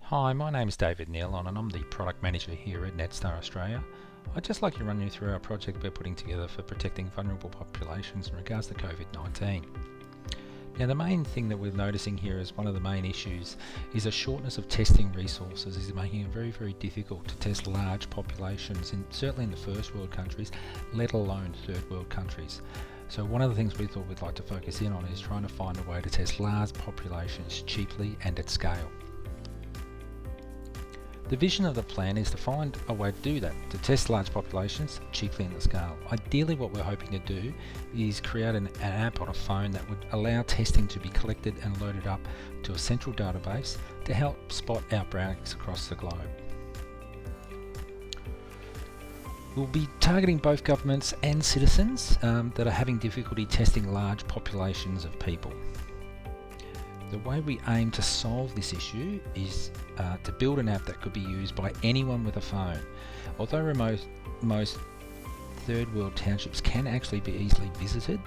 Hi, my name is David Neal and I'm the Product Manager here at Netstar Australia. I'd just like to run you through our project we're putting together for protecting vulnerable populations in regards to Covid-19. Now, the main thing that we're noticing here as one of the main issues is a shortness of testing resources is making it very, very difficult to test large populations, certainly in the first world countries, let alone third world countries. So one of the things we thought we'd like to focus in on is trying to find a way to test large populations cheaply and at scale. The vision of the plan is to find a way to do that, to test large populations cheaply and at scale. Ideally, what we're hoping to do is create an app on a phone that would allow testing to be collected and loaded up to a central database to help spot outbreaks across the globe. We'll be targeting both governments and citizens that are having difficulty testing large populations of people. The way we aim to solve this issue is to build an app that could be used by anyone with a phone. Although most third world townships can actually be easily visited,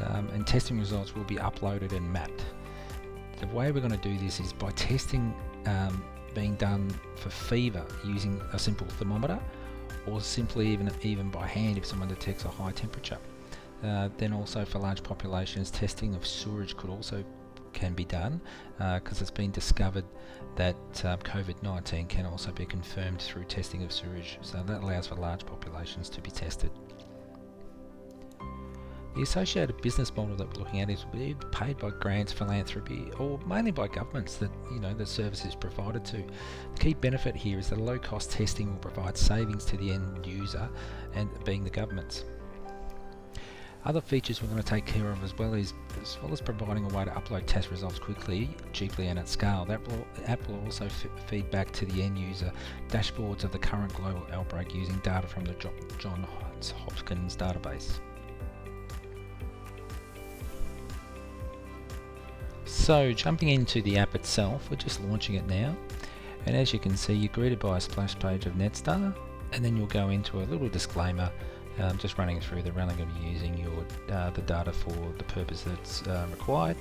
and testing results will be uploaded and mapped. The way we're going to do this is by testing being done for fever using a simple thermometer, or simply even by hand if someone detects a high temperature. Then also for large populations, testing of sewerage can be done because it's been discovered that Covid-19 can also be confirmed through testing of sewage, so that allows for large populations to be tested. The associated business model that we're looking at is paid by grants, philanthropy, or mainly by governments that the service is provided to. The key benefit here is that low-cost testing will provide savings to the end user, and being the governments. Other features we're going to take care of as well as providing a way to upload test results quickly, cheaply and at scale. The app will also feed back to the end user dashboards of the current global outbreak using data from the Johns Hopkins database. So jumping into the app itself, we're just launching it now, and as you can see, you're greeted by a splash page of Netstar, and then you'll go into a little disclaimer just running through that we're only going to be using the data for the purpose that's required.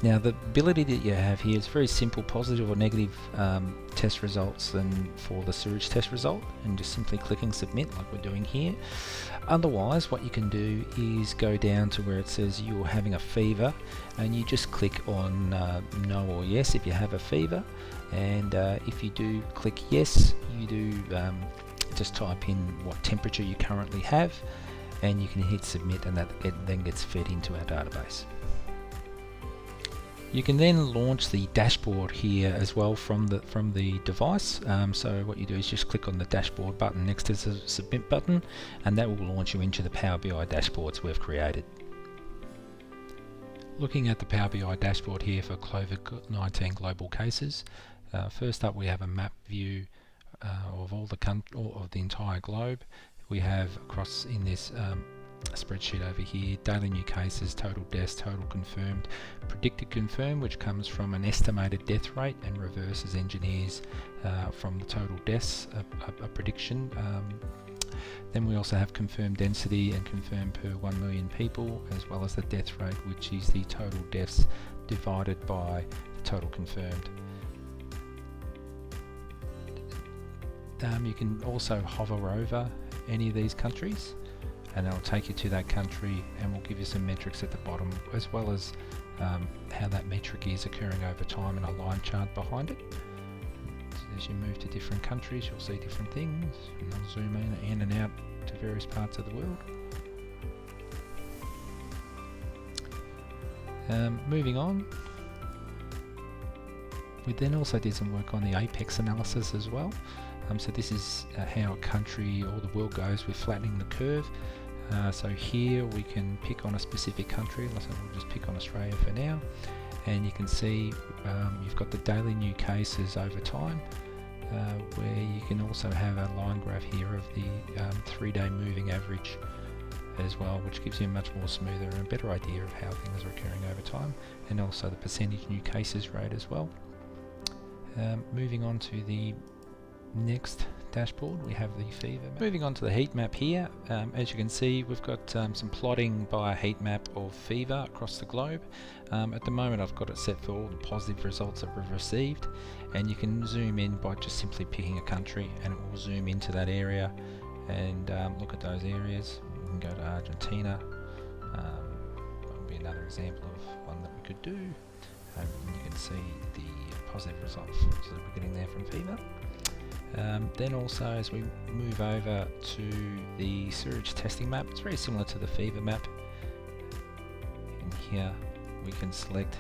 Now, the ability that you have here is very simple: positive or negative test results than for the sewage test result, and just simply clicking submit like we're doing here. Otherwise, what you can do is go down to where it says you're having a fever, and you just click on no or yes if you have a fever, and if you do click yes, you do just type in what temperature you currently have, and you can hit submit, and that then gets fed into our database. You can then launch the dashboard here as well from the device. So what you do is just click on the dashboard button next to the submit button, and that will launch you into the Power BI dashboards we've created. Looking at the Power BI dashboard here for COVID-19 global cases, first up we have a map view of all of the entire globe. We have across in this spreadsheet over here daily new cases, total deaths, total confirmed, predicted confirmed, which comes from an estimated death rate and reverses engineers from the total deaths a prediction. Then we also have confirmed density and confirmed per 1 million people, as well as the death rate, which is the total deaths divided by the total confirmed. You can also hover over any of these countries, and it'll take you to that country, and we'll give you some metrics at the bottom, as well as how that metric is occurring over time, and a line chart behind it. As you move to different countries, you'll see different things, and I'll zoom in and out to various parts of the world. Moving on, we then also did some work on the apex analysis as well. So this is how a country or the world goes with flattening the curve. So here we can pick on a specific country, so we'll just pick on Australia for now, and you can see you've got the daily new cases over time, where you can also have a line graph here of the 3-day moving average as well, which gives you a much more smoother and better idea of how things are occurring over time, and also the percentage new cases rate as well. Moving on to the next dashboard, we have the fever map. Moving on to the heat map here, as you can see, we've got some plotting by a heat map of fever across the globe. At the moment I've got it set for all the positive results that we've received, and you can zoom in by just simply picking a country and it will zoom into that area and look at those areas. We can go to Argentina. That would be another example of one that we could do. And you can see the positive results that we're getting there from fever. Then also, as we move over to the sewage testing map, it's very similar to the fever map. In here we can select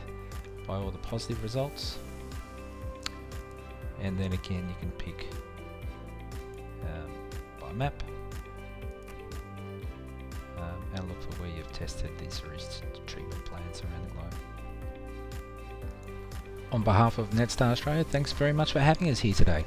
by all the positive results, and then again you can pick by map and look for where you've tested the sewage treatment plants around the globe. On behalf of Netstar Australia, thanks very much for having us here today.